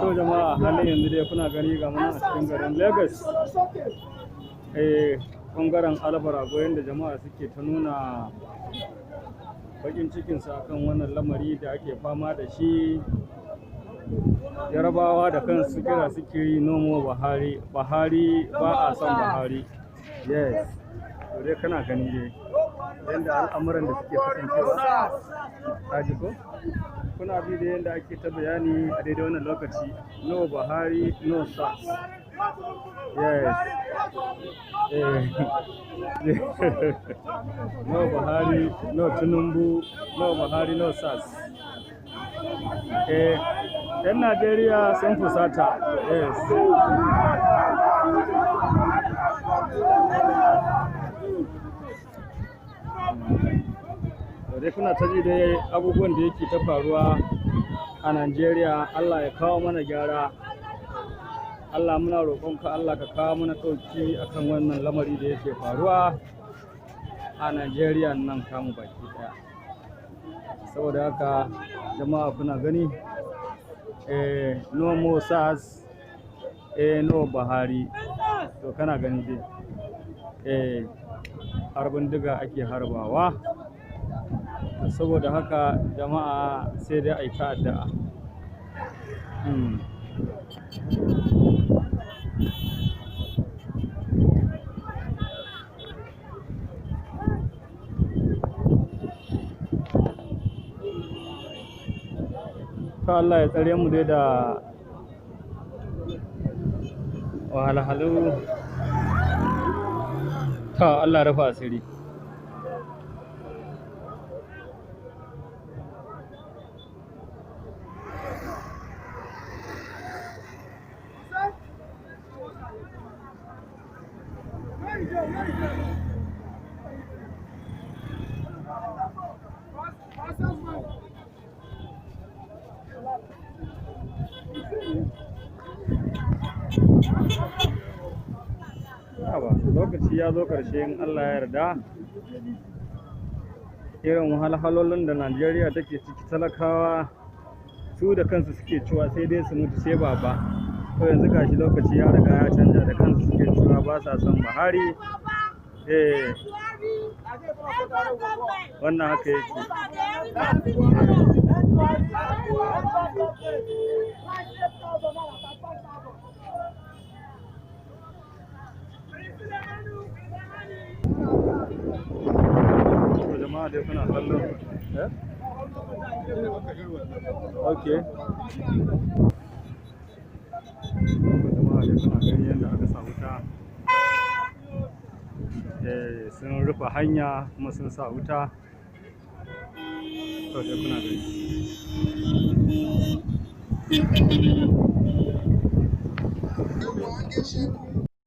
To jama'a halin yanzu dai kuna gani ga muna a cikin garin Legas. Ɓangaren alaba rago yadda jama'a suke ta nuna bakin cikinsu akan wannan lamari da ake fama da shi. Yarabawa da kansu kira suke yi nomo Buhari, Buhari ba a son Buhari. Yes, to dai kana gani dai yadda al'amuran da suke kasancewa. Kaji ko? Kuna bi da yadda ake ta bayani a daidai wannan lokaci. No Buhari, no SARS. Yes. No Buhari, no Tinubu, no Buhari, no SARS. ‘Yan Najeriya sun fusata. Yes. Dai kuna ta ji dai abubuwan da yake ta faruwa a Najeriya. Allah ya kawo mana gyara. Allah muna roƙonka, Allah ka kawo mana ɗauki akan wannan lamari da yake faruwa a Najeriya nan kamu baki ɗaya. Saboda haka jama'a kuna gani no more SARS, no Buhari. To kana gani dai harbin diga ake harbawa. Saboda haka jama'a sai dai ai ta addu'a. Ka Allah ya tsare mu dai da wahalhalu. Ka Allah ya rufa asiri. Lokaci ya zo ƙarshe in Allah ya yarda. Irin wahalhalolin da Najeriya take ciki, talakawa su da kansu suke cewa sai dai su mutu sai baba. To yanzu gashi lokaci ya riga ya canja, da kansu suke cewa ba sa son Buhari. Wannan haka yake. Jama'a dai kuna kallo. Okay. Jama'a dai kuna gani yadda aka sa wuta. Sun rufe hanya kuma sun sa wuta. To dai kuna gani.